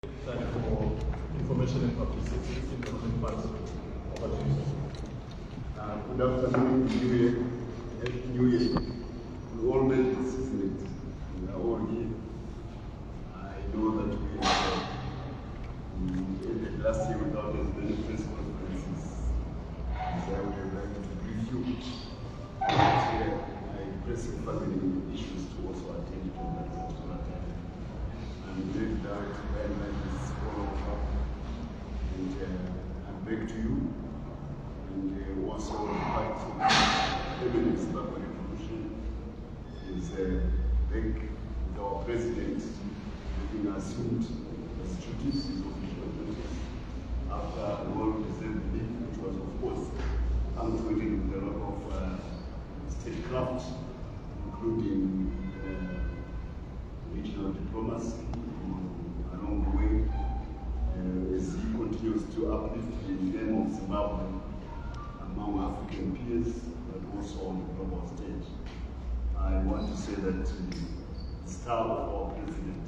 Time for information and publicity in the main parts of our news. Good afternoon, New Year. Happy New Year. We all made this, isn't it? We are all here. I know that we ended last year without as many press conferences as I would like to brief you. I press family issues to also attend to that particular time. I'm very glad to highlight this all over, and I'm back to you. And also part of evidence about the revolution is back with our president having assumed his duties, his official duties, after a well-deserved leave, which was of course punctuated with a lot of statecraft, including regional diplomacy along the way, as he continues to uplift the name of Zimbabwe among African peers, but also on the global stage. I want to say that the star of our president,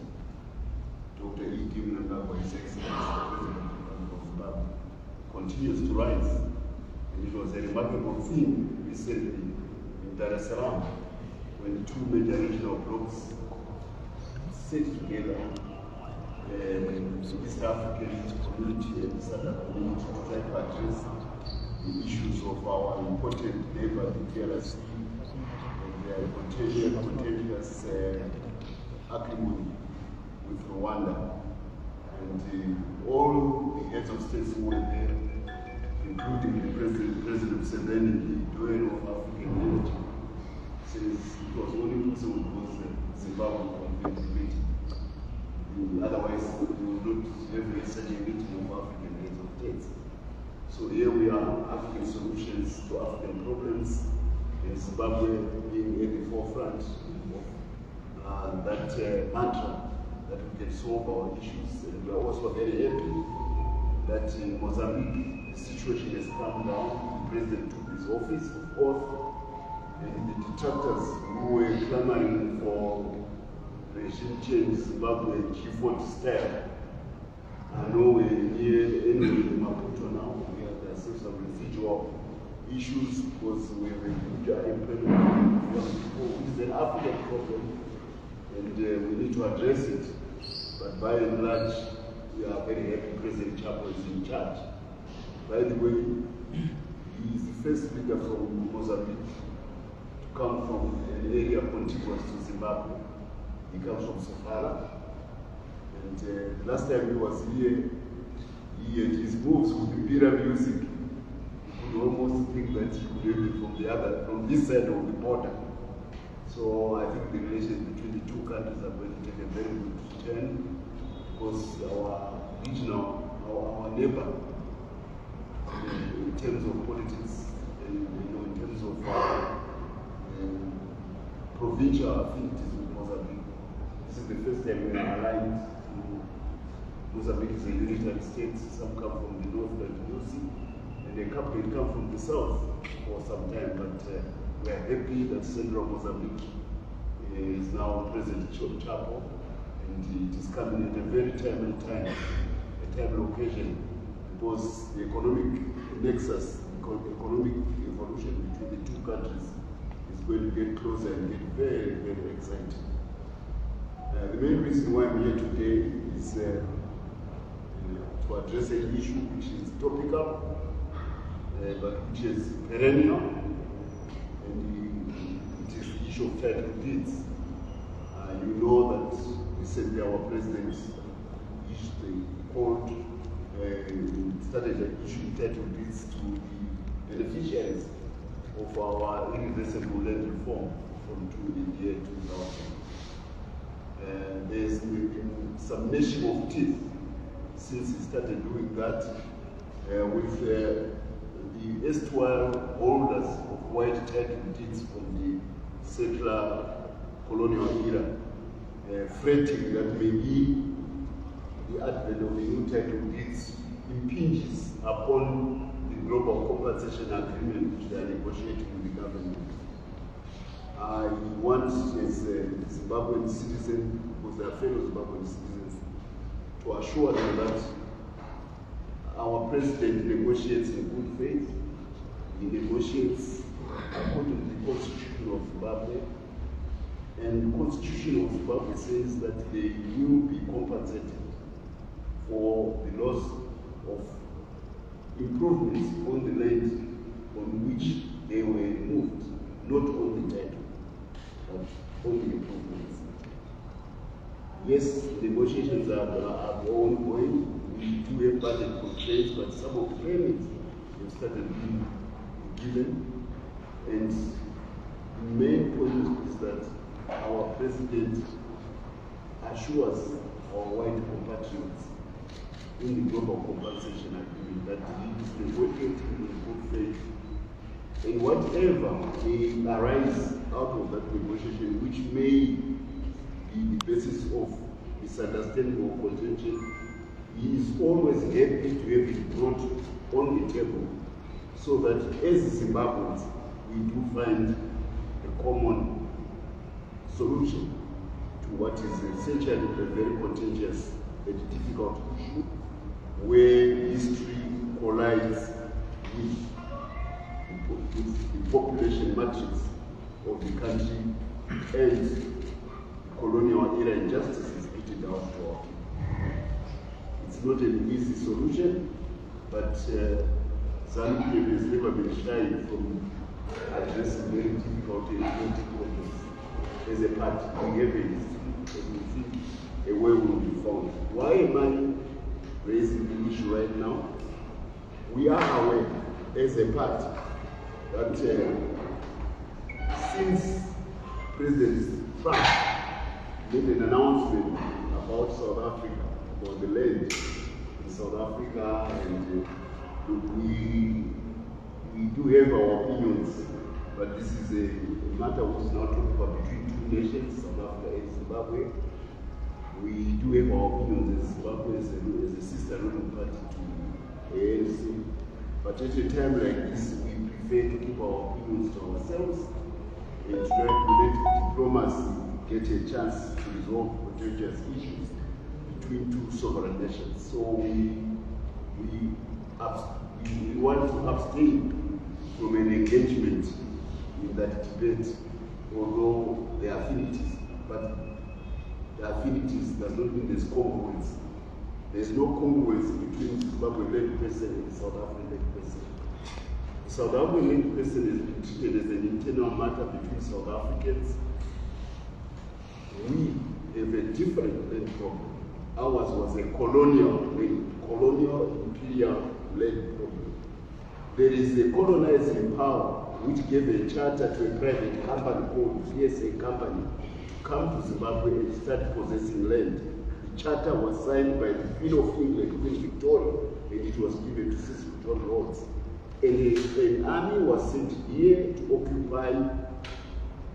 Dr. Mnangagwa, His Excellency, the President of Zimbabwe, continues to rise. And it was a remarkable thing recently in Dar es Salaam when two major regional blocs sit together, the East African community and the Southern community, to try to address the issues of our important neighbor, the DRC, and their contentious acrimony with Rwanda. And all the heads of states who were there, including the President Emmerson Mnangagwa, the doyen of African unity, says it was only possible because Zimbabwe convened. Otherwise, we would not have such a meeting of African heads of states. So here we are, African solutions to African problems, and Zimbabwe being at the forefront of that mantra that we can solve our issues. And we are also very happy that in Mozambique, the situation has calmed down. The president took his office, of course, and the detractors who were clamoring for regime change, Zimbabwe, G40 style, are nowhere near anywhere in Maputo now. There are still some residual issues because we have a huge unemployment, which is an African problem, and we need to address it. But by and large, we are very happy President Chapo is in charge. By the way, he is the first leader from Mozambique to come from an area contiguous to Zimbabwe. He comes from Sofala. And the last time he was here, he and his moves with the Bira music, you could almost think that he could have been from this side of the border. So I think the relations between the two countries are going to take a very good turn, because our regional, our neighbor, in terms of politics, and in terms of provincial affinities with Mozambique. This is the first time we are aligned. Mozambique is a unitary state. Some come from the north, like Lucy, and a couple come from the south for some time. But we are happy that Central Mozambique is now President Chapo, and it is coming at a very timely time, a timely occasion, because the economic nexus, economic evolution between the two countries is going to get closer and get very, very exciting. The main reason why I'm here today is to address an issue which is topical, but which is perennial, and it is the issue of title deeds. You know that recently our president started issuing title deeds to the beneficiaries of our irreversible land reform from the year 2000. There's been some gnashing of teeth since he started doing that with the erstwhile holders of white title deeds from the settler colonial era, fretting that maybe the advent of the new title deeds impinges upon the global compensation agreement which they are negotiating with the government. I want, as a Zimbabwean citizen, because they are fellow Zimbabwean citizens, to assure them that our president negotiates in good faith. He negotiates according to the Constitution of Zimbabwe. And the Constitution of Zimbabwe says that they will be compensated for the loss of improvements on the land on which they were removed, not on the title, but on the improvements. Yes, negotiations are ongoing. We do have budget constraints, but some of the payments have started being given. And the main point is that our president assures our white compatriots in the global compensation agreement that he is negotiating in good faith. And whatever may arise out of that negotiation, which may be the basis of misunderstanding or contention, he is always happy to have it brought on the table so that as Zimbabweans, we do find a common solution to what is essentially a very contentious and difficult issue where history collides with the population matrix of the country and the colonial era injustices meted out to our people. It's not an easy solution, but Zanu PF has never been shy from addressing very difficult and important problems. As a party, we have a history, and we think a way will be found. Why am I raising the issue right now? We are aware, as a party, that since President Trump made an announcement about South Africa, about the land in South Africa, and we do have our opinions, but this is a matter which is now talking about between two nations, South Africa and Zimbabwe. We do have our opinions as Zimbabwe as a sister ruling party to ANC, but at a time like this, we prefer to keep our opinions to ourselves and to try to let diplomacy get a chance to resolve contentious issues between two sovereign nations. So we want to abstain from an engagement in that debate, although there are affinities, but the affinities does not mean there's congruence. There's no congruence between Zimbabwe-led person and South African-led person. The South African-led person has been treated as an internal matter between South Africans. We have a different land problem. Ours was a colonial imperial-led problem. There is a colonizing power which gave a charter to a private company called VSA Company to come to Zimbabwe and start possessing land. The charter was signed by the Queen of England, Queen Victoria, and it was given to Cecil John Rhodes. And an army was sent here to occupy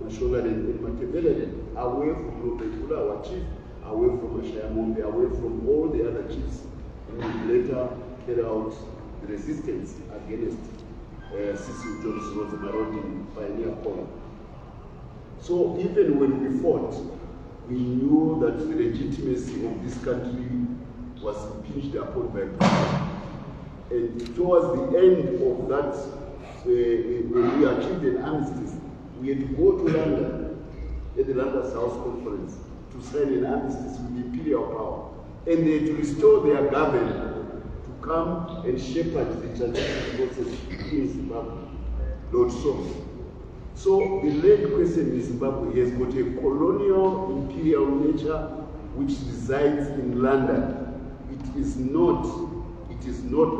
Mashonaland and Matabeleland, away from Lopekula, our chief, away from Ashayamombe, away from all the other chiefs who would later carry out the resistance against Cecil John Rhodes' marauding pioneer column. So even when we fought, we knew that the legitimacy of this country was impinged upon by Britain. And towards the end of that, when we achieved an armistice, we had to go to London at the London House Conference to sign an armistice with imperial power. And they had to restore their government to come and shepherd the transition process in Zimbabwe. Lord So the land question in Zimbabwe has got a colonial imperial nature which resides in London. It is not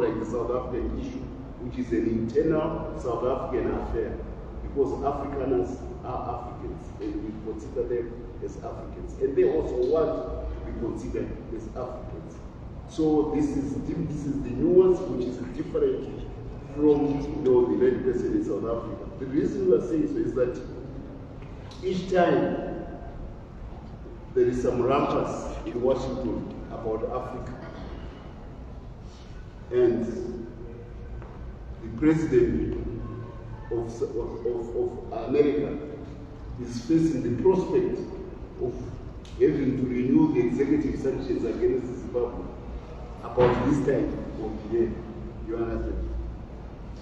like the South African issue, which is an internal South African affair, because Afrikaners are Africans, and we consider them as Africans, and they also want to be considered as Africans. So this is the nuance which is different from the land question in South Africa. The reason we are saying so is that each time there is some rumpus in Washington about Africa, and the president of America is facing the prospect of having to renew the executive sanctions against Zimbabwe about this time of the year. You understand?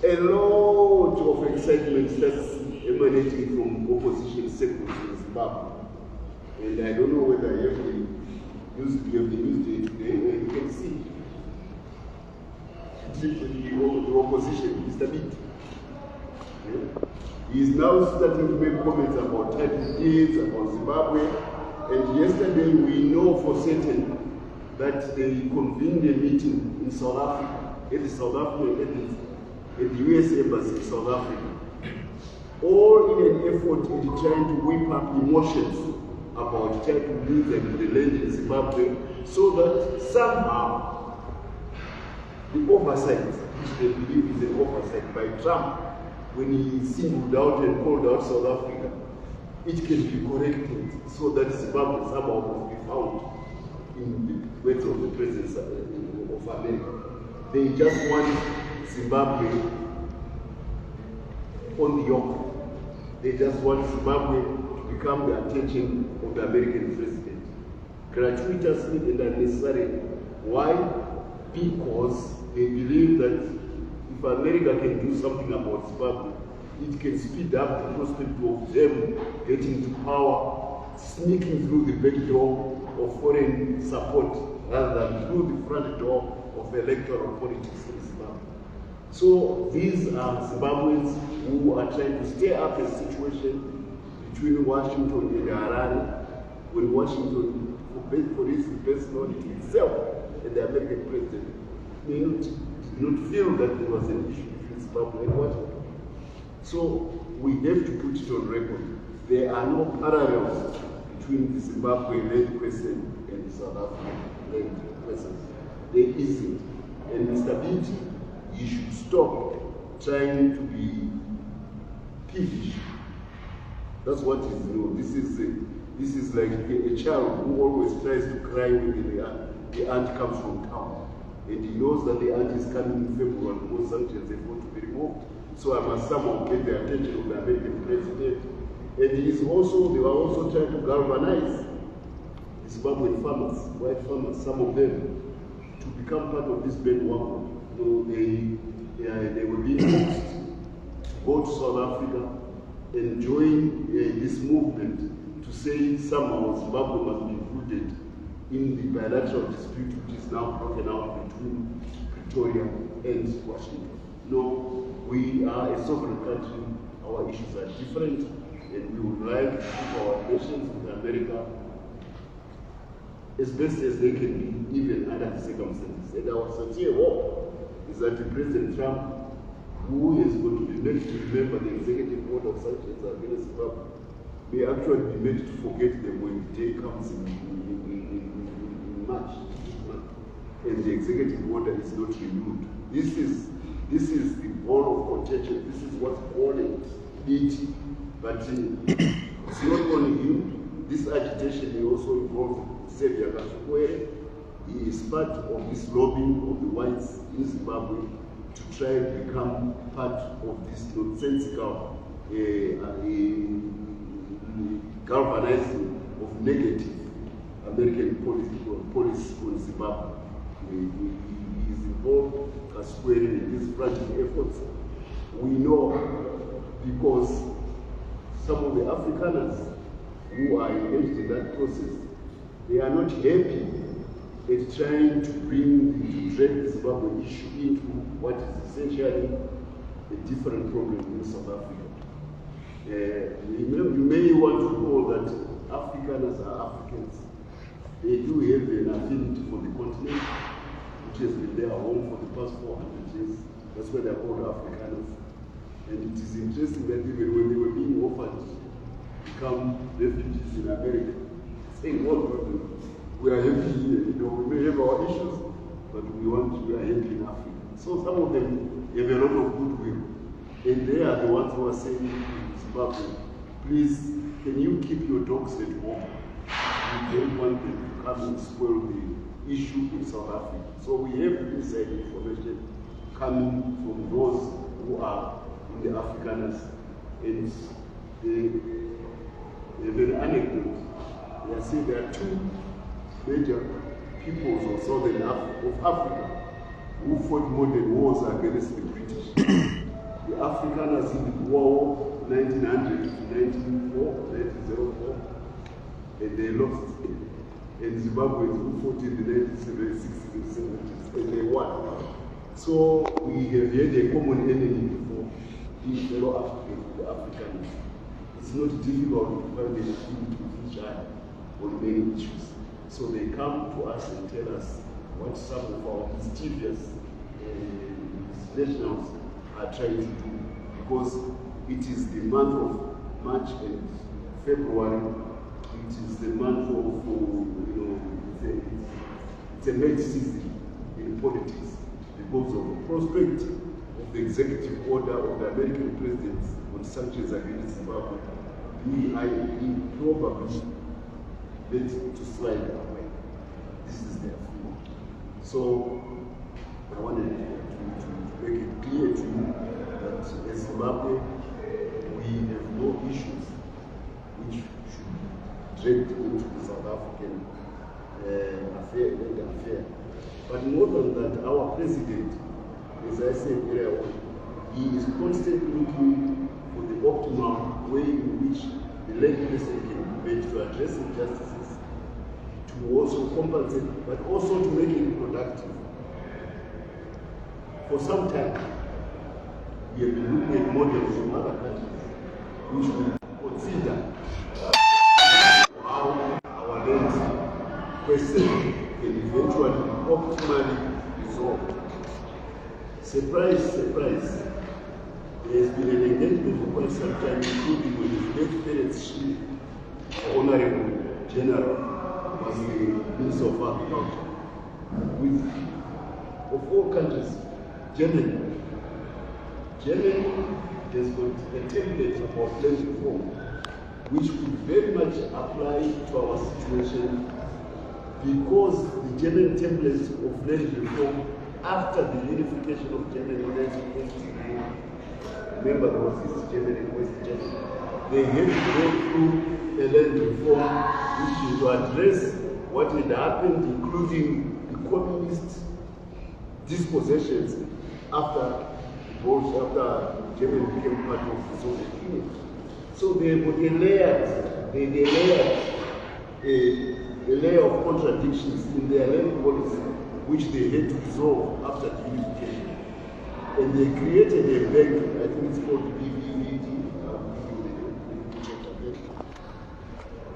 A lot of excitement starts emanating from opposition circles in Zimbabwe. And I don't know whether you have the news day today, where you can see the opposition, Mr. Bit. He is now starting to make comments about title deeds, about Zimbabwe. And yesterday we know for certain that they convened a meeting in South Africa, at the South African, at the US Embassy in South Africa. All in an effort in trying to whip up emotions about title deeds and the land in Zimbabwe, so that somehow the oversight, which they believe is an oversight by Trump, when he singled out and called out South Africa, it can be corrected so that Zimbabwe somehow must be found in the words of the President of America. They just want Zimbabwe on the yoke. They just want Zimbabwe to become the attention of the American president. Gratuitously and unnecessarily. Why? Because they believe that if America can do something about Zimbabwe, it can speed up the prospect of them getting to power, sneaking through the back door of foreign support rather than through the front door of electoral politics in Zimbabwe. So these are Zimbabweans who are trying to stir up a situation between Washington and Harare, when Washington, for its personality itself, and the American president did not feel that there was an issue between Zimbabwe and Washington. So we have to put it on record. There are no parallels between the Zimbabwe land question and the South African land question. There isn't. And Mr. Binti, you should stop trying to be peevish. That's what is new. This is like a child who always tries to cry when the aunt comes from town. And he knows that the aunt is coming in February because sanctions are going to be removed. So I must somehow get the attention of the American president. And they were also trying to galvanize the Zimbabwean farmers, white farmers, some of them, to become part of this bandwagon. So they were being forced to go to South Africa and join this movement to say somehow Zimbabwe must be included in the bilateral dispute which is now broken out between Pretoria and Washington. No, we are a sovereign country, our issues are different, and we would like to keep our relations with America as best as they can be, even under the circumstances. And our sincere hope is that the President Trump, who is going to be made to remember the executive order of sanctions against Zimbabwe, may actually be made to forget them when the day comes in March, and the executive order is not renewed. This is the ball of contention. This is what's calling it. But it's not only him. This agitation also involves Xavier Kashukwere. He is part of this lobbying of the whites in Zimbabwe to try and become part of this nonsensical galvanizing of negative American policy on Zimbabwe. He is involved in these fragile efforts. We know because some of the Afrikaners who are engaged in that process, they are not happy at trying to drag the Zimbabwe issue into what is essentially a different problem in South Africa. You may want to know that Afrikaners are Africans. They do have an affinity for the continent, which has been their home for the past 400 years. That's why they're called Afrikaners. And it is interesting that even when they were being offered to become refugees in America, saying, "Oh, we are happy here. We may have our issues, but we are happy in Africa." So some of them have a lot of goodwill. And they are the ones who are saying to Zimbabwe, "Please, can you keep your dogs at home? We don't want them to come and spoil the issue in South Africa." So we have inside information coming from those who are in the Afrikaners. And they have an anecdote. They say there are two major peoples of Southern Africa who fought modern wars against the British. The Afrikaners in the war 1900 to 1904, and they lost. And Zimbabweans who fought in the 1960s and 70s, and they won. So we have had a common enemy before, the fellow Africans. It's not difficult to find a unity with each other on many issues. So they come to us and tell us what some of our mischievous nationals are trying to do, because it is the month of March and February. It is the month of, it's a late season in politics because of the prospect of the executive order of the American president on sanctions against Zimbabwe. He probably let to slide away. This is their view. So I wanted to make it clear to you that as Zimbabwe, we have no issues which should dragged into the South African affair. But more than that, our president, as I said earlier on, he is constantly looking for the optimal way in which the legislation can be made to address injustices, to also compensate, but also to make it productive. For some time, we have been looking at models from other countries which we consider how our land question can eventually be optimally resolved. Surprise, surprise. There has been an engagement for quite some time, including with the late parents' chief, Honorable General, was the Minister of Agriculture, with, of all countries, Germany. Germany has got a template about land reform, which could very much apply to our situation, because the German template of land reform after the unification of Germany in 1923, remember there was East Germany and West Germany, they had to go through a land reform which is to address what had happened, including the communist dispossessions after Germany became part of the Soviet Union. So they got a layer of contradictions in their land policy, which they had to resolve after the unification. And they created a bank, I think it's called deviating,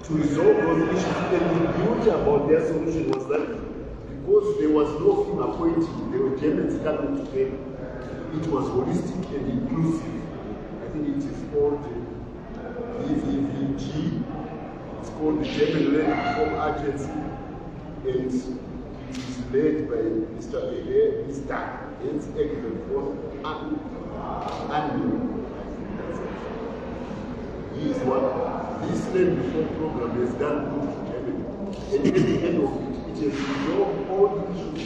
to resolve those issues. And the beauty about their solution was that because there was no king appointing, there were Germans coming together. It was holistic and inclusive. I think it is called DVVG. It's called the German Land Reform Agency, and it is led by Mr. Jens Eggen von Annu. He is one. This land reform program has done good to Germany. And at the end of it, it has resolved all the issues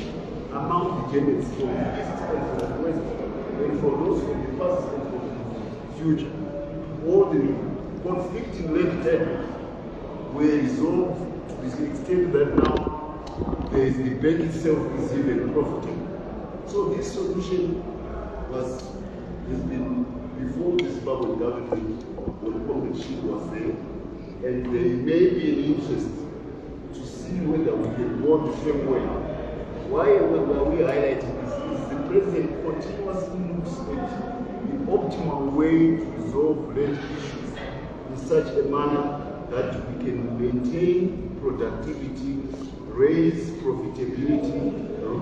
among the Germans from the east and from the west, and for those from the past and from the future. All the conflicting land titles were resolved to the extent that now the bank itself is even profitable. So this solution has been before the Zimbabwean government when the competition was there, and there may be an interest to see whether we can go the same way. Why are we highlighting this? Is the president continuously looks at the optimal way to resolve land issues in such a manner that we can maintain productivity, raise profitability,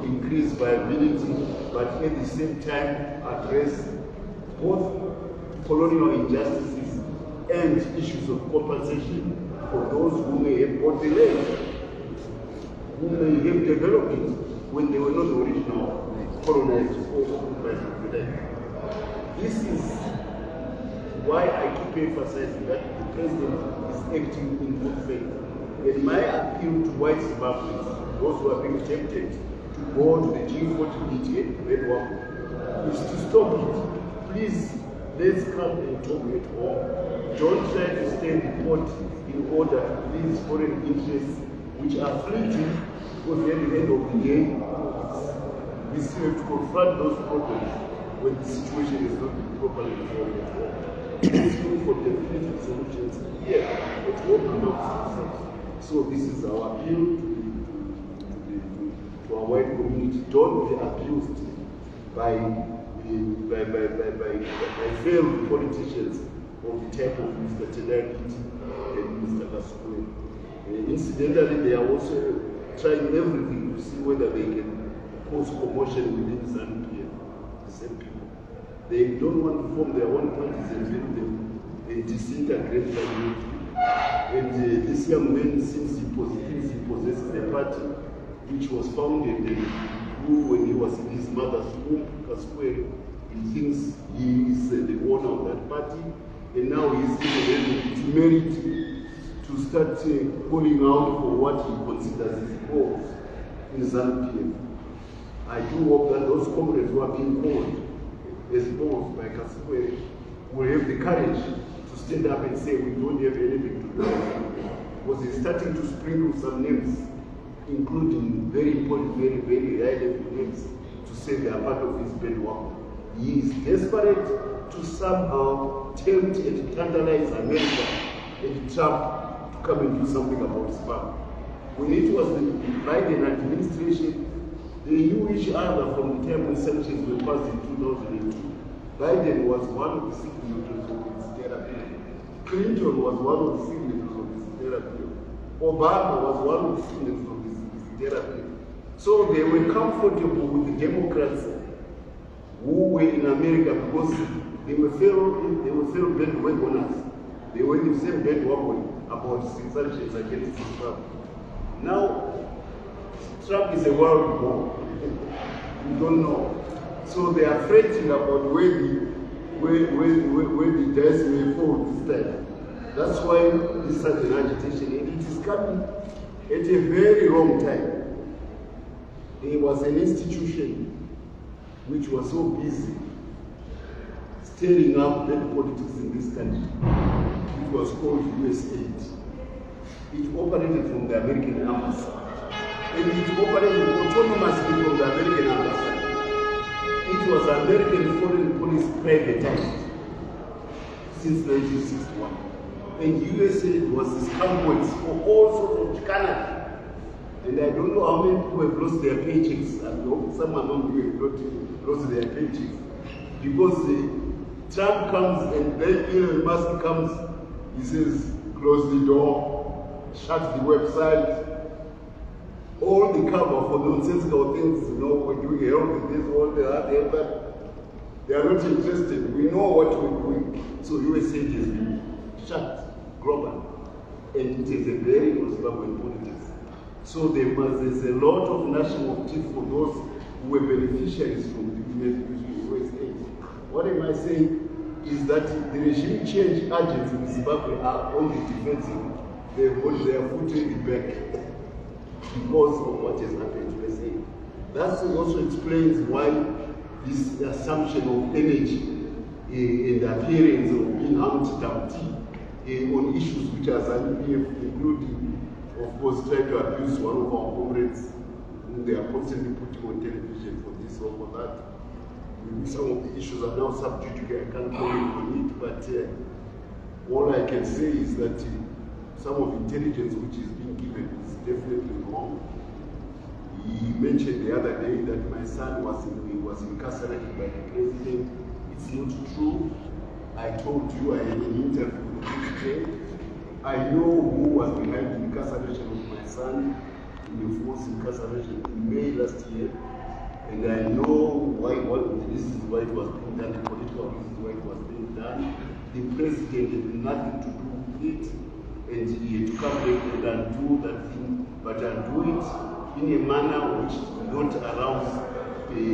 increase viability, but at the same time address both colonial injustices and issues of compensation for those who may have bought the land, who may have developed it when they were not original colonized or occupied the land. This is why I keep emphasizing that the president is acting in good faith. And my appeal to white Zimbabweans, those who are being tempted to go to the G40 red one, is to stop it. Please, let's come and talk at home. Don't try to stay in court in order to please foreign interests which are fleeting, because at the end of the day, we still have to confront those problems when the situation is not being properly resolved at home. It's looking for definitive solutions here at home and outside. So this is our appeal to our white community. Don't be abused by failed politicians of the type of Mr. Tedakit and Mr. Kasukwe. Incidentally, they are also trying everything to see whether they can cause commotion within Zanu PF, the same people. They don't want to form their own parties and build them and disintegrate them. And this young man seems he possesses a party which was founded and grew when he was in his mother's womb, Kasukwe. He thinks he is the owner of that party, and now he is given to merit to start calling out for what he considers his goals in Zanu PF. I do hope that those comrades who are being called as goals by Kasukwe will have the courage to stand up and say we don't have anything to do with it. Because he's starting to sprinkle some names, including very important, very high-level names, to say they are part of his bad work. He is desperate to somehow tempt and tantalize America and Trump to come and do something about spam. When it was the Biden administration, they knew each other from the time when sanctions were passed in 2002. Biden was one of the signatories of his therapy. Clinton was one of the signatories of his therapy. Obama was one of the signatories of his therapy. So they were comfortable with the Democrats who were in America because they were fellow bandwagoners. They were in the same bandwagon about sanctions against Trump. Now, Trump is a world war. We don't know. So they are fretting about where the dice may fall this time. That's why this is such an agitation. And it is coming at a very wrong time. There was an institution which was so busy stirring up bad politics in this country. It was called USAID. It operated from the American Embassy. And it operated autonomously from the American Embassy. It was American foreign policy privatized since 1961. And USAID was the scumbags for all sorts of Canada. And I don't know how many people have lost their paychecks. I hope some among you have lost their paychecks. Because Trump comes and then Elon Musk comes, he says, close the door, shut the website, all the cover for nonsensical things, we're doing health and this, all that, but they are not interested. We know what we're doing. So USAID has been shut globally. And it is a very Zimbabwean politics. So there's a lot of national activity for those who were beneficiaries from the USAID. What am I saying is that the regime change agents in Zimbabwe are on the defensive. They've got their foot in the back because of what has happened to USA. That also explains why this assumption of energy and the appearance of being anti-Dumpty on issues which are Zanu PF, including, of course, trying to abuse one of our comrades whom they are constantly putting on television for this or for that. Some of the issues are now subject to, I can't comment on it, but all I can say is that some of the intelligence which is being given is definitely wrong. He mentioned the other day that my son was incarcerated by the president. It's not true. I told you I had an interview with him today. I know who was behind the incarceration of my son, in the forced incarceration in May last year. And I know why this is why it was being done, the political reasons why it was being done. The president had nothing to do with it, and he had to come back and undo that thing, but undo it in a manner which did not arouse the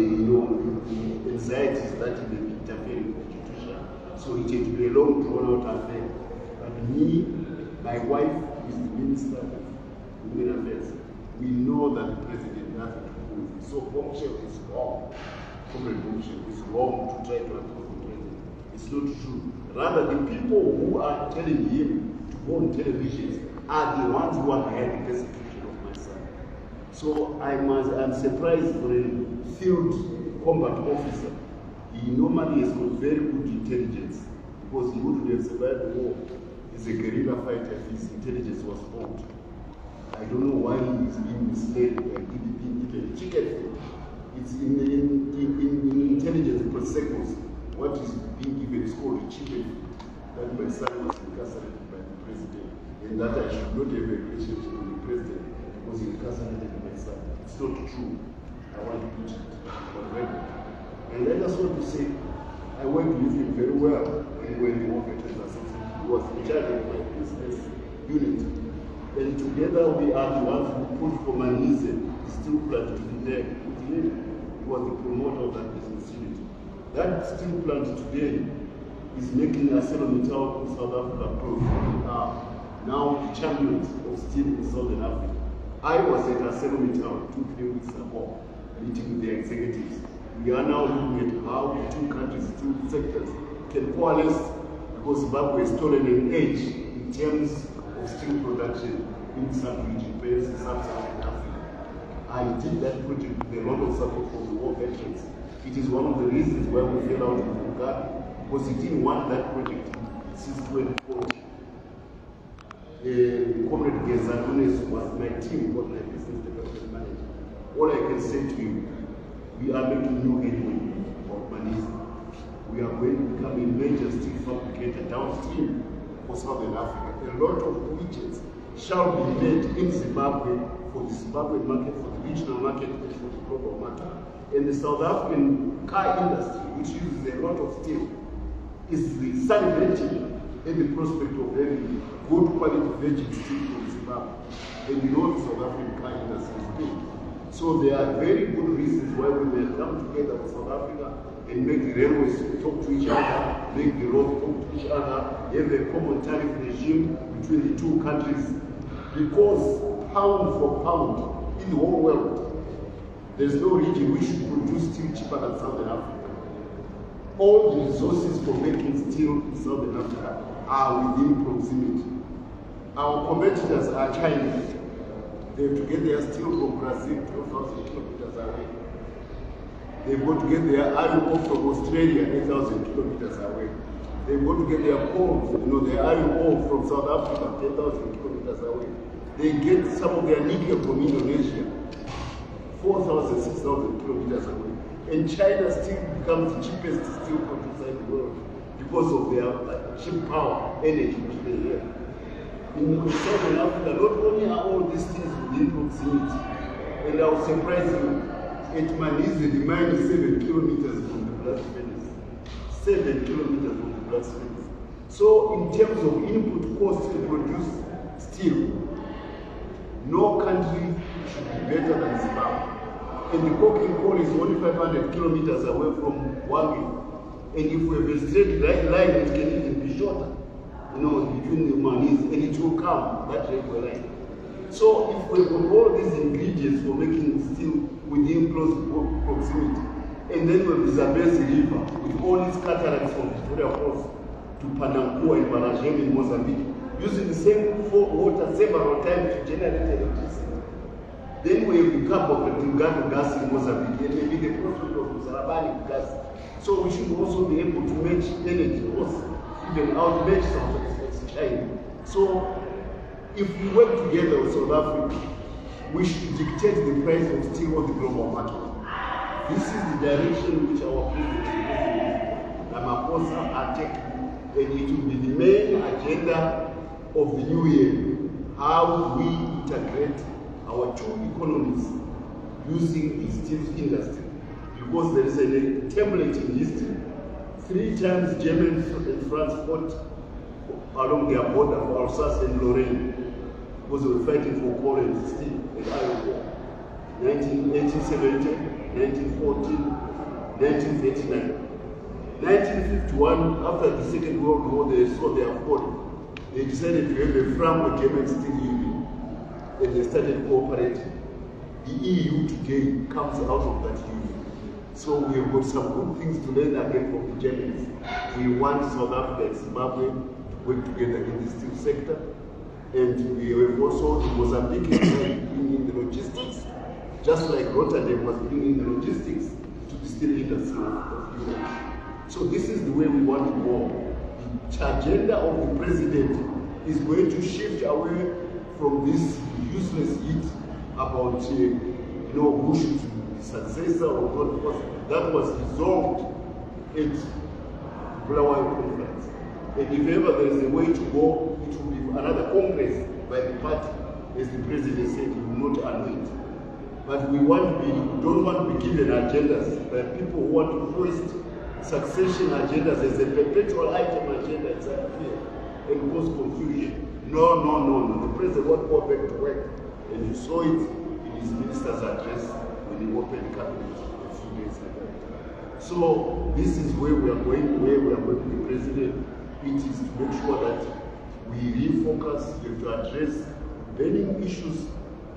anxieties that may be interfering with the institution. So it had to be a long drawn out affair. But me, my wife is the Minister of Women Affairs. We know that the president has nothing to do with it. So Bombshell is wrong. Comrade Bombshell is wrong to try to accuse the president. It's not true. Rather, the people who are telling him to go on television are the ones who are behind the persecution of So I'm surprised for a field combat officer. He normally has got very good intelligence because he wouldn't have survived the war. He's a guerrilla fighter. His intelligence was faulty. I don't know why he is being misled and being given chicken. It's in intelligence prosecco's. What is being given is called a chicken. That my son was incarcerated by the president, and that I should not have a relationship with the president because he incarcerated my son. It's not true. I want to put it on record. And let us want to say, I worked with him very well when the War Veterans Association. He was in charge of my business unit. And together we are the ones who put for Manise, the steel plant to be there with him. He was the promoter of that business unit. That steel plant today is making ArcelorMittal in South Africa prove we are now the champions of steel in Southern Africa. I was at ArcelorMittal 2-3 weeks ago, meeting with the executives. We are now looking at how the two countries, two sectors, can coalesce because Zimbabwe has stolen an edge in terms of steel production in the sub-region, perhaps in sub-Saharan Africa. I did that project with a lot of support from the war veterans. It is one of the reasons why we fell out in Mugabe, because he didn't want that project since 2014. Comrade Geza was my team, was my business development manager. All I can say to you, we are making new headway of Manise. We are going to become a major steel fabricator downstream for Southern Africa. A lot of widgets shall be made in Zimbabwe for the Zimbabwean market, for the regional market, and for the global market. And the South African car industry, which uses a lot of steel, is salivating in the prospect of having good quality virgin steel from Zimbabwe. And you know the South African car industry is big. So there are very good reasons why we may come together with South Africa and make the railways talk to each other, make the roads talk to each other, have a common tariff regime between the two countries. Because pound for pound, in the whole world, there's no region which should produce steel cheaper than Southern Africa. All the resources for making steel in Southern Africa are within proximity. Our competitors are China. They have to get their steel from Brazil 12,000 kilometers away. They've got to get their iron ore from Australia 8,000 kilometers away. They've got to get their coal, their iron ore from South Africa 10,000 kilometers away. They get some of their nickel from Indonesia 4,000, 6,000 kilometers away. And China still becomes the cheapest steel producer in the world because of their cheap power, energy which they have. In Southern Africa, not only are all these things within proximity, and I was surprised at Manise, the mine is 7 kilometers from the blast furnace. 7 kilometers from the blast furnace. So in terms of input costs to produce steel, no country should be better than Zimbabwe. And the coking coal is only 500 kilometers away from Wangi. And if we have a straight line, it can even be shorter. Between the Manise, and it will come, that railway line. So if we have all these ingredients for making steel within close proximity, and then we have the Zambezi River with all its cataracts from Victoria Falls to Panampu and Barajem in Mozambique, using the same water several times to generate electricity. Then we have the Cabo gas in Mozambique, and maybe the prospect of Zarabani gas. So we should also be able to match energy costs, even outmatch South China. So if we work together with South Africa, we should dictate the price of steel on the global market. This is the direction which our President Ramaphosa are taking, and it will be the main agenda of the new year. How we integrate our two economies using the steel industry. Because there is a template in history. 3 times Germany and France fought along their border for Alsace and Lorraine because they were fighting for coal and steel and iron ore. 1970, 1914, 1939. 1951, after the Second World War, they saw their fall. They decided to have a Franco-German steel union, and they started cooperating. The EU today comes out of that union. So we have got some good things to learn again from the Germans. We want South Africa and Zimbabwe to work together in the steel sector. And we have also the Mozambique in the logistics just like Rotterdam was bringing the logistics to the steel industry of Europe. So this is the way we want to go. The agenda of the president is going to shift away from this useless heat about who should be successor or not, because that was resolved at Bulawayo conference. And if ever there is a way to go, it will be another congress by the party, as the president said, he will not anoint. But we don't want to be given agendas by people who want to hoist succession agendas as a perpetual item agenda in Zanu PF and cause confusion. No. The president won't go back to work. And you saw it in his minister's address when he opened cabinet a few days ago. So this is where we are going with the president. It is to make sure that we refocus, we have to address burning issues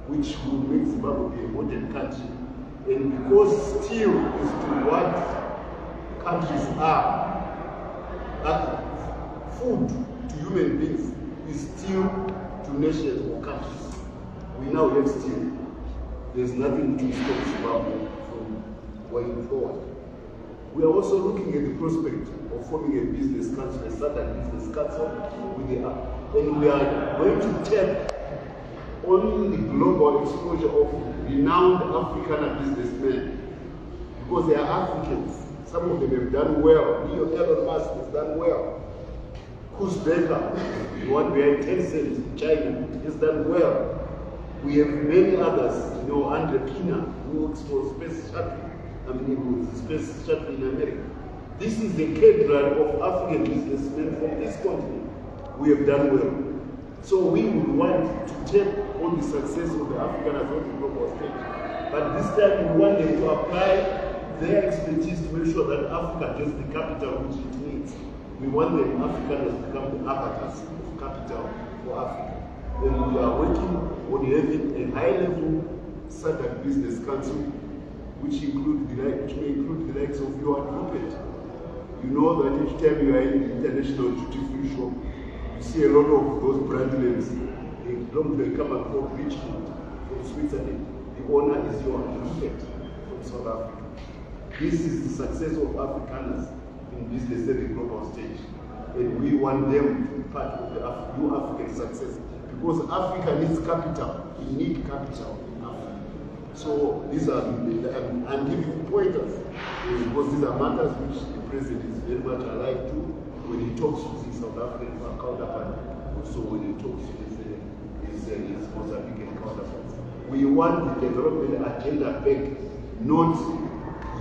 which will make Zimbabwe a modern country. And because steel is to what countries are, that food to human beings is steel to nations or countries. We now have steel. There's nothing to stop Zimbabwe from going forward. We are also looking at the prospect of forming a business council, a Southern Business Council with the and we are going to tap only the global exposure of renowned African businessmen, because they are Africans. Some of them have done well. Elon Musk has done well. Chris Mutsvangwa, the one behind Tencent in China, has done well. We have many others, Andre Pina, who works for Space Shuttle. Space Shuttle in America. This is the cadre of African businessmen from this continent. We have done well. So we would want to take on the success of the Africans on the global stage. But this time we want them to apply their expertise to make sure that Africa gets the capital which it needs. We want them, Africa to become the avatars of capital for Africa. And we are working on having a high-level Southern Business Council, which may include the likes of your advocate. You know that each time you are in the international duty-free shop, you see a lot of those brand names. They come and call Richmond from Switzerland. The owner is your advocate from South Africa. This is the success of Afrikaners in business at the global stage. And we want them to be part of the new African success. Because Africa needs capital. We need capital in Africa. So these are, I'm giving you pointers, because these are matters which the president is very much alive to when he talks to his South African counterpart, also when he talks to his Mozambican counterparts. We want the development agenda back, not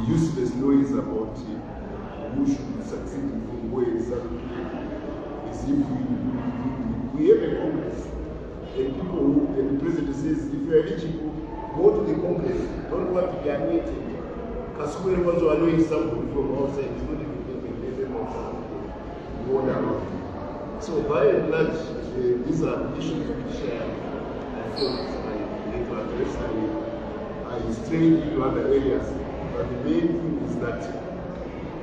useless noise about who should be succeeding from where exactly. As if we have a Congress, and and the president says, if you are eligible, go to the Congress. Don't want to be anointed. Kasumere was to anoint somebody from outside. It's not even a member of So by and large, these are issues which I thought I need to address. I strayed into other areas, but the main thing is that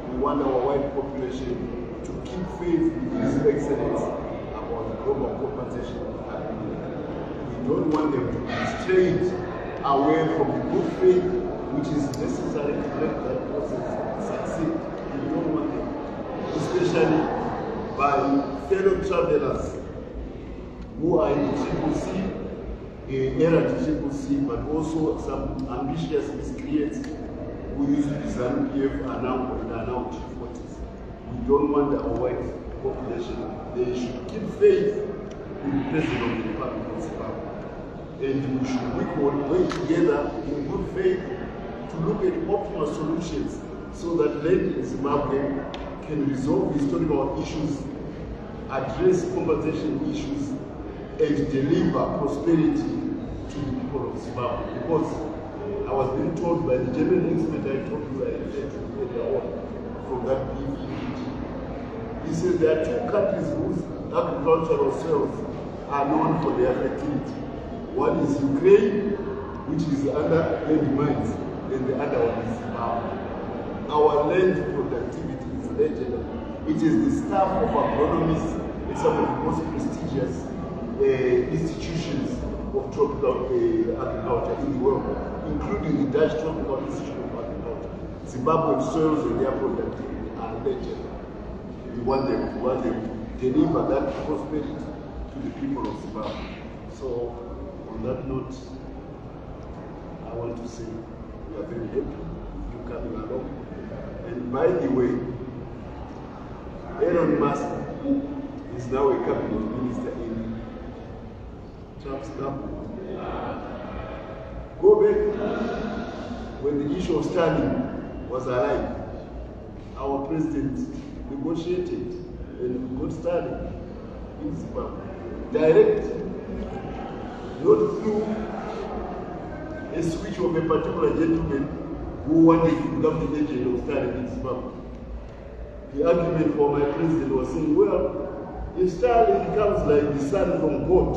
we want our white population to keep faith with His Excellence about global compensation. We don't want them to be strayed away from the good faith which is necessary to make that process succeed. We don't want them, especially by fellow travelers who are in the Triple C, but also some ambitious miscreants who used to be Zanu PF are now chief forces. We don't want our white population. They should keep faith in the President of the Republic of Zimbabwe. And we should work together in good faith to look at optimal solutions so that then Zimbabwe can resolve historical issues, address compensation issues, and deliver prosperity to the people of Zimbabwe. Because I was being told by the German expert I told you I referred to earlier on from that BVEG. He says there are two countries whose agricultural sales are known for their fertility. One is Ukraine, which is under land mines, and the other one is Zimbabwe. Our land productivity is legendary. It is the staff of agronomists in some of the most prestigious institutions of tropical agriculture in the world. including the Dutch tropical decision about the water. Zimbabwe soils and their product are legend. We want them to deliver that prosperity to the people of Zimbabwe. So, on that note, I want to say we are very happy you coming along. And by the way, Elon Musk is now a cabinet minister in Trump's government. Go back when the issue of Starlink was alive. Our president negotiated and got Starlink in Zimbabwe. Direct, not through a switch of a particular gentleman who wanted to become the agent of Starlink in Zimbabwe. The argument for my president was saying, well, if Starlink comes like the sun from God,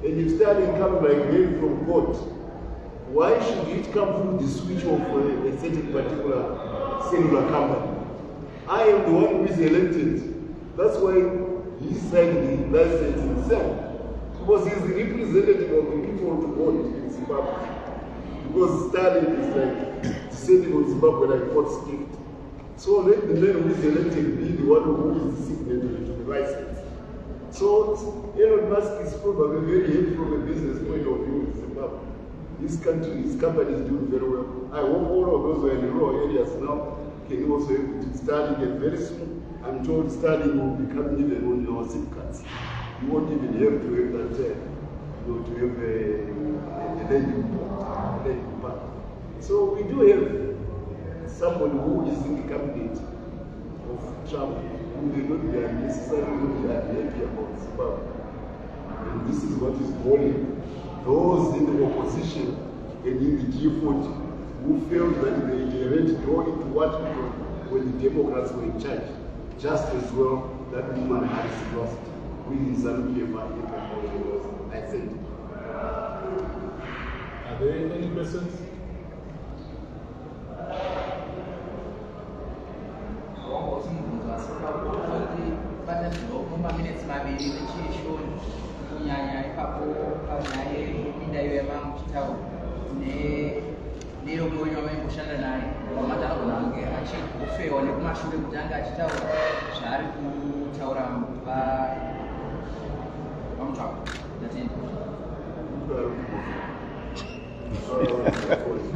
and if Starlink comes like rain from God, why should it come through the switch of a certain particular cellular company? I am the one who is elected. That's why he signed the license himself. Because he is the representative of the people to vote in Zimbabwe. Because Starlink is like descending on Zimbabwe like God's gift. So let the man who is elected be the one who is the signatory to the license. So Elon Musk is probably very helpful from a business point of view in Zimbabwe. This country, his company is doing very well. I hope all of those who are in the rural areas now can also Starlink, and very soon I'm told Starlink will become even on our SIM cards. You won't even have to have that, to have a landing part. So we do have somebody who is in the cabinet of Trump, who may not be necessarily happy about Zimbabwe. And this is what is holding those in the opposition and in the G40 who felt that they had drawn into what when the Democrats were in charge, just as well that woman has lost with Zanu PF. I think. Are there any questions? Nero moyo wamekushana naye kwa matala kunaongea achi kufewa ne kumashure kutanga achitaura zvari kutaura pamutsapo tatini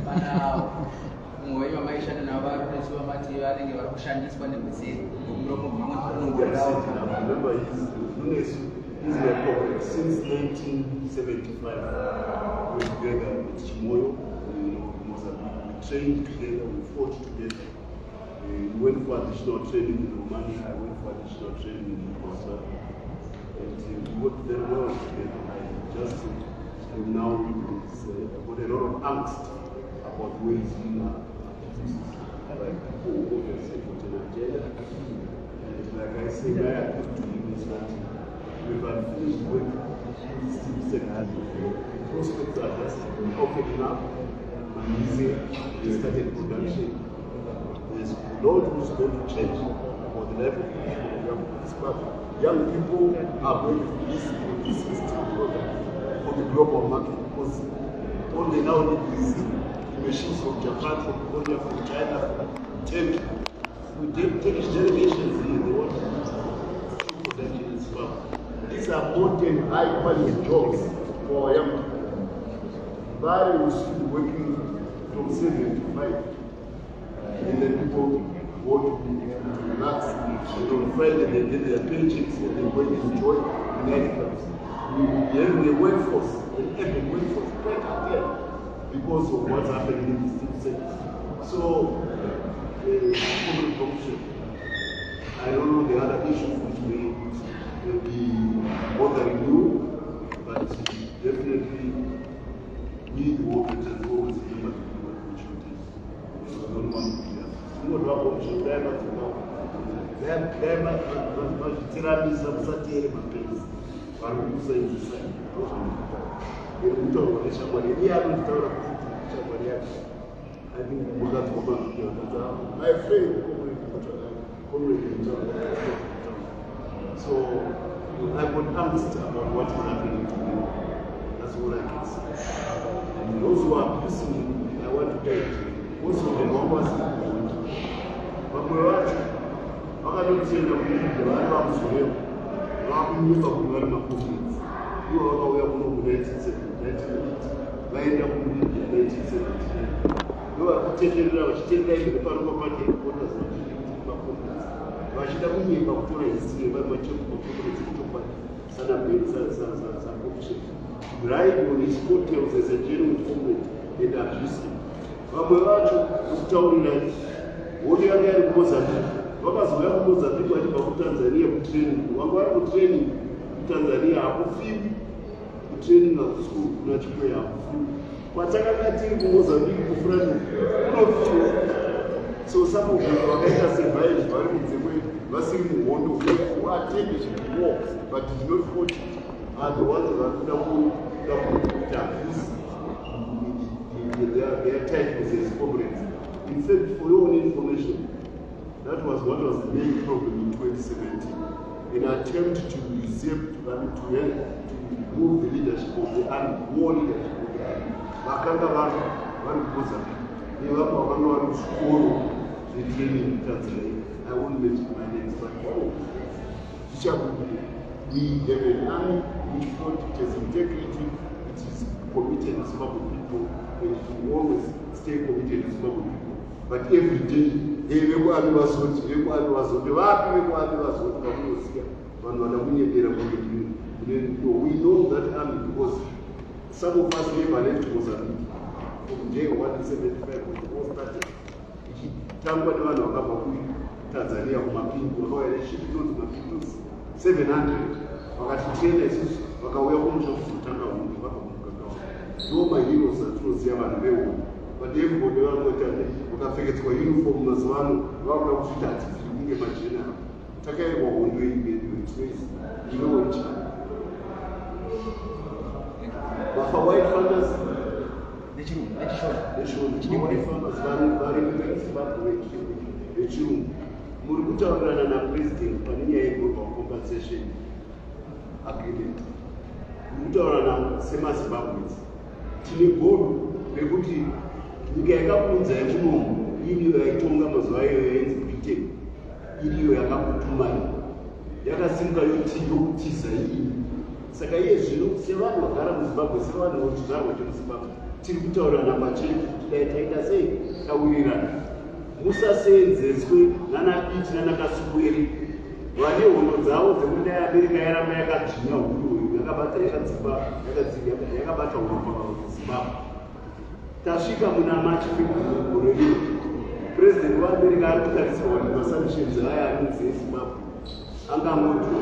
pana mumwe wamaishanda navo vari kuretsiwa mati vanenge vari kushandiswa negwezeri muromo mamwe since 1975 we're together with Chimoyo. We trained together, we fought together. We went for additional training in Romania, I went for additional training in Kosovo. And we worked very well together. I just am now I've got a lot of angst about where he's been now. Like people who say for Nigeria. And like I say, my advice to him is that we've unfinished work. Prospects are just opening up. They started production. There's a lot who's going to change for the level of people. Young people are going to listen to this system for the global market because all they now need is the machines from Japan, from Korea, from China, Turkey. We take Turkish delegations here, they want to production in Zimbabwe. These are modern, high quality jobs for young people. Barry will still be working from 7 to 5. And then people go to relax. And on Friday they get their paychecks and they go and enjoy the nightclubs. We have the workforce, an epic workforce right out there because of what's happening in the state sector. So, I don't know the other issues which may be bothering you, but definitely we workers and always remember to do what we should do. We don't want to do that. We don't want to do that. I think we got to go back to my friend. So I got angst about what is happening to me. That's all I can say. And those who are abusing, I want to tell you, most of them are vakanotienda kuibva vari vakuzorevo vakunyuka kuti vari maprofits ivo vakauya kuno ku1970 vaenda kulibya 1979 ndo vakutenderera vachitenderera ive panopa paheadquarters maprofits vachida kunyika kutora history vari maprofits kutopa sanabensacommission bribe on his coattails as a genuine format and abusing vamwe vacho kutaurira hodu yanga yari kumozambique vakazouya kumozambique vachibva kutanzania kutraining vanga vari kutraining kutanzania hakufiwi kutraining hakuschool kuna chikweya hakufiwi kwatakanga tiri kumozambique kufurani kunofiwa so some of them vakaita survive vari mudzimwe vasiri muhondo who attended the war but did not fought are the ones vakuda kuita abuse their titles as comrades. In fact, for your own information, that was what was the main problem in 2017. An attempt to usurp, to move the leadership of the army, war leadership of the army. Vakanga vari kuMozambique. Nevamwe vakanga vari kuchikoro zvetraining in Tanzania. I won't mention my names, but we have an army which fought, it has integrity, it is committed to Zimbabwe people, and to always stay committed to Zimbabwe people. But every day, vekuami vazoti, vakunosiya vanhu vada kunyepera we know that army because some of us never left Mozambique from day 175 when the war started. Ichitangwa nevanhu vakabva kuTanzania kumapindu vakauya neshipinonzi mapinduzi 700 vakatitrena isusu vakauya kumusha kuzotanga hunde vakabumukagawa ndo maheroes atinoziva vanhu vehondo but everybody vanotane vakapfekedzwa uniform mazuva ano vakuda kusvita hatifiri kunge majenera takairwa hondo ibeduetwese inoicha vafa white farmers white farmers vari muzimbabwe vechirungu muri kutaurirana napresident pane nyaya yeglobal compensation agreement muri kutaurirana semazimbabwes tine godo rekuti nyika yakabunzai kunomu iriyo yaitonga mazuva iyoyo yainzi britain iriyo yakakutumai yakasimuka yokutiza iyi saka iye zvino sevanhu vagara muzimbabwe sevanhu vechizvarwa chemuzimbabwe tiri kutaurirana pachedu kudai taita sei tawirirana musaseenzeswe nanabiti nanakasweri vane hondo dzavo dzekuti dai amerika yaramba yakadzvinya huru yakabata yakabata uropa muzimbabwe tasvika muna machi february rino president weamerica ari kutarisirwa kuti masanctions aya anonzi ezimbabwe angangoti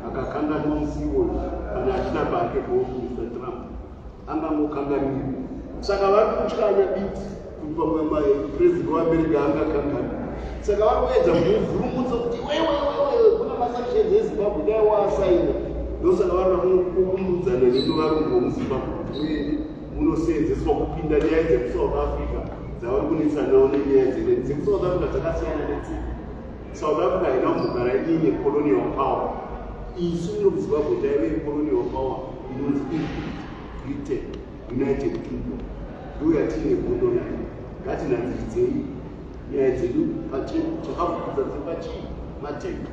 akakanganwa musiwo kana achina bake boMr Trump angangokanganira saka vari kutyanya biti kuti pamwe president weamerica angakangana saka vari kuedza kuvhurumutsa kuti wewe kuna masanctions ezimbabwe dai waasaina ndosaka vari vakukumbudzana nendo varungu muzimbabwe kuti muende munoseenzeswa kupinda nyaya dzekusouth africa dzavari kunisanawo nenyaya dzekusouth africa dzakasiyana netsika south africa haina kumbogara iine colonial power isu ino muzimbabwe taive colonial power inonzi britain united kingdom ndo yatiine godo nayo ngatinanziridzei nyaya dzedu pachenu chakafukudza dzepachii mateka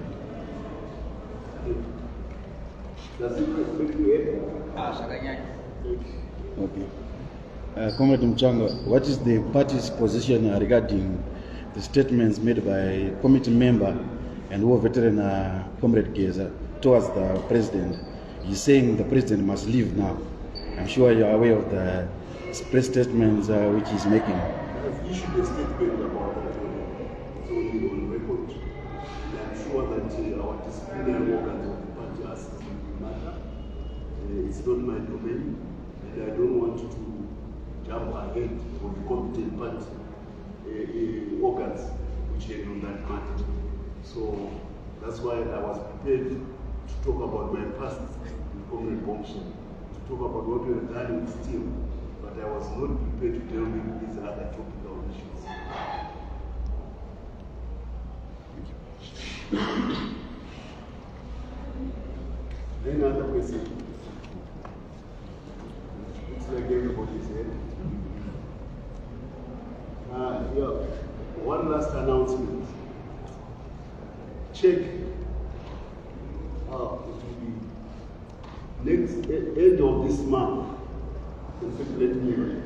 Okay. Comrade Mchanga, what is the party's position regarding the statements made by committee member and war veteran Comrade Geza towards the president? He's saying the president must leave now. I'm sure you're aware of the press statements which he's making. I've issued a statement about that, so we're on record. And I'm sure that our disciplinary organs of the party are assisting the matter. It's not my domain, and I don't want to jump ahead of the competent party organs which handle that matter. So that's why I was prepared to talk about my past in Blessed Bombshell, to talk about what we have done with steel, but I was not prepared to deal with these other topical issues. Any other question? one last announcement. Check. It will be next end of this month. In fact, let me read.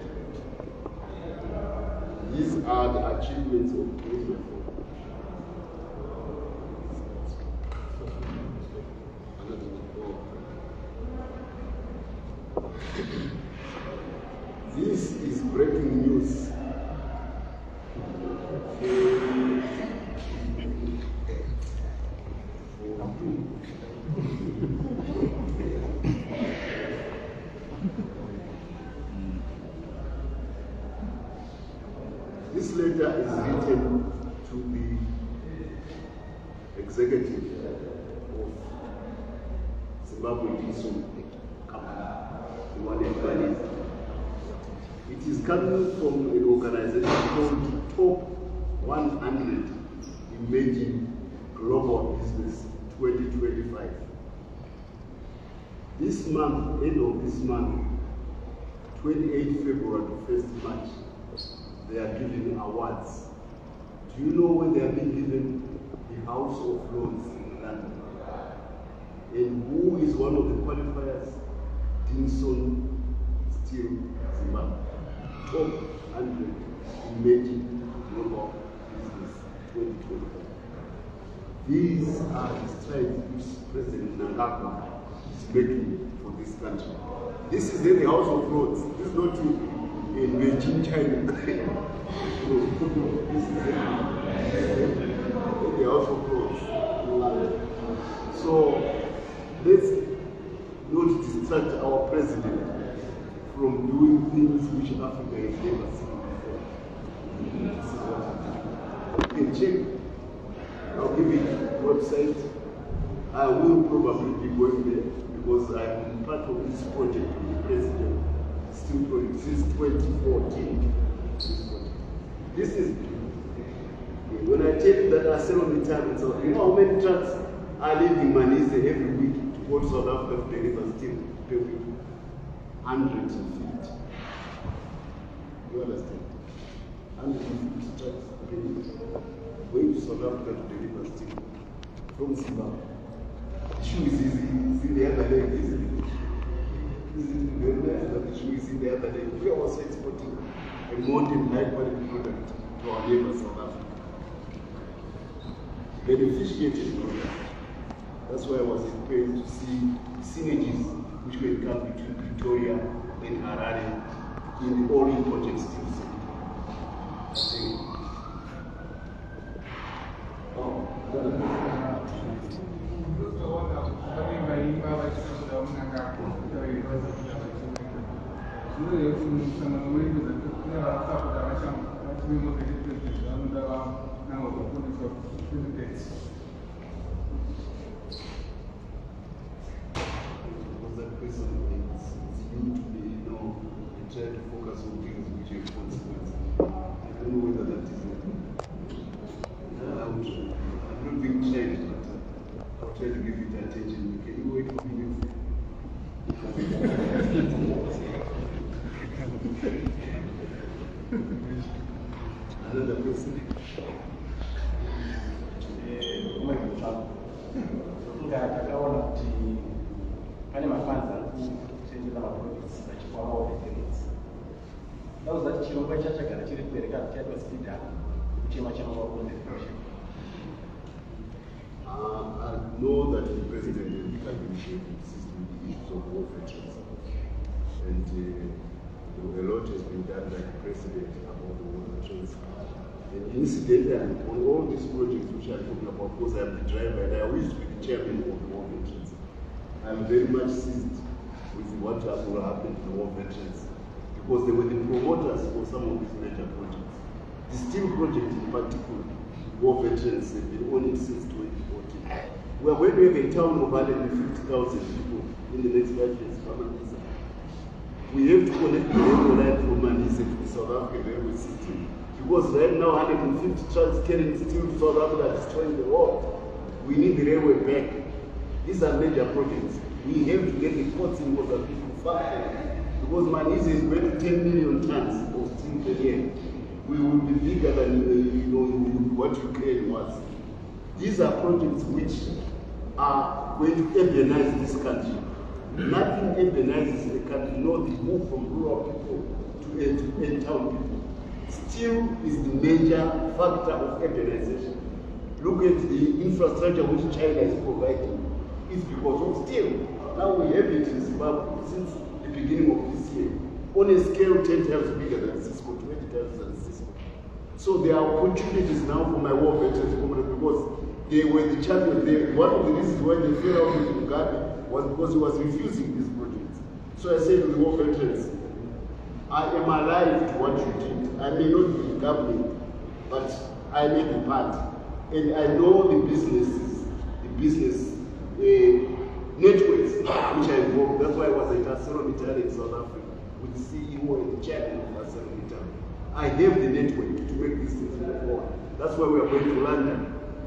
These are the achievements of President. This is breaking news. This letter is written to the executive of Zimbabwe Diesel Company. It is coming from an organization called Top 100 Emerging Global Business 2025. This month, end of this month, 28 February to 1st March, they are giving awards. Do you know when they are being given? The House of Lords in London. And who is one of the qualifiers? Dinson Steel Zimbabwe. Top 100 Emerging Global Business 2025. These are the strides which President Mnangagwa is making for this country. This is in the House of Lords. This is not in Beijing, China. This is in the House of Lords. So let's not distract our president from doing things which Africa has never seen before. This is what you can check. I'll give it a website. I will probably be going there because I'm part of this project with the president. Still project since 2014. This is when I tell you that I sell on the time, so you know how many trucks are leaving Manise every week to go to South Africa to deliver steel per week? 150. You understand? 150 trucks per week going to South Africa to deliver steel from Zimbabwe. The shoe is easy, it's in the other leg, isn't it? Very nice that the shoe is in the other leg. We are also exporting a modern high quality product to our neighbors South Africa. Beneficiated product. That's why I was encouraged to see synergies which will come between Pretoria and Harare in the all important steel sector. Try to focus on things which have consequences. I don't know whether that is I'm not being changed, but I'll try to give it attention. Can you wait for me? Another person. Takaona kuti pane mafanzi ari kuchenjera maprojects achikwamawo veterans. Ndauza kuti chirongwa chachagara chiri kubereka kuti chaitwa speed up kuchema chamawakonde project. I know that the president will be communicating the issues of war veterans, and a lot has been done by the president about the war veterans. And incidentally, on all these projects which I'm talking about, because I'm the driver and I wish to be the chairman of the war veterans, I'm very much seized with what will happen to the war veterans, because they were the promoters for some of these major projects. The steel project in particular, war veterans have been on it since 2014. We are going to have a town of 150,000 people in the next 5 years. We have to connect the railway line from Manise to the South African railway system. Because right now 150 trucks carrying steel to South Africa are destroying the world. We need the railway back. These are major projects. We have to get the ports in Mozambique to function. Because Manise is going to 10 million tons of steel per year. We will be bigger than what Ukraine was. These are projects which are going to urbanize this country. Nothing urbanizes the country, no, the move from rural people to town people. Still is the major factor of urbanization. Look at the infrastructure which China is providing. It's because of steel. Now we have it in Zimbabwe since the beginning of this year. On a scale 10 times bigger than Cisco, 20 times than Cisco. So there are opportunities now for my war veterans because they were the champions. One of the reasons why they fell out with Mugabe was because he was refusing these projects. So I said to the war veterans, I am alive to what you did. I may not be in government, but I may be part. And I know the businesses, the business networks which I involved. That's why I was at ArcelorMittal in South Africa with the CEO and the chairman of ArcelorMittal. I have the network to make these things move forward. That's why we are going to London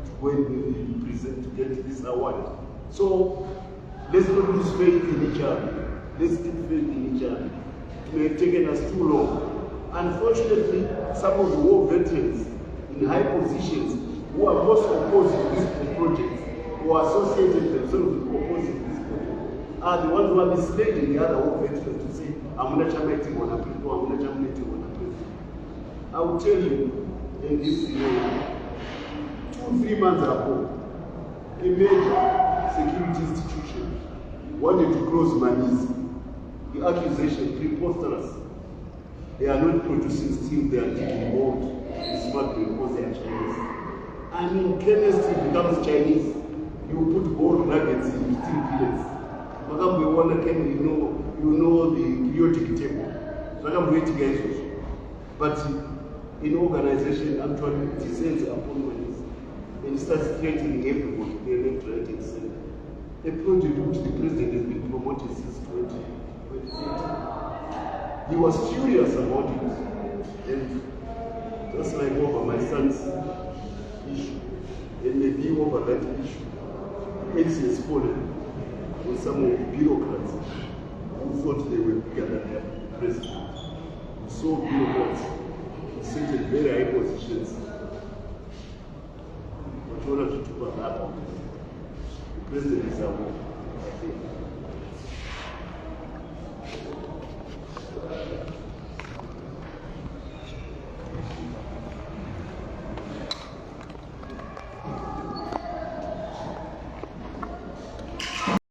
to go and present to get this award. So let's not lose faith in each other. Let's keep faith in each other. It may have taken us too long. Unfortunately, some of the war veterans in high positions who are most opposed to this project, who are associated themselves with opposing this project, are the ones who are misleading the other war veterans to say, I'm not terminating on a president, I'm not terminating on a president. I will tell you, in this 2-3 months ago, a major security institution wanted to close Manizi. The accusation, preposterous. They are not producing steel, they are digging gold. It's not because they are Chinese. I mean, chemistry becomes Chinese. You put gold nuggets in steel pellets. You know the periodic table. But in organization, actually descends upon one and starts threatening everybody, the left, right, and center. A project which the president has been promoting since 2018. He was furious about it. And just like over my son's issue, and maybe over that issue, X has fallen on some of the bureaucrats who thought they were bigger than their president. We saw bureaucrats in certain very high positions. But what have to do about that? The president is our, I think.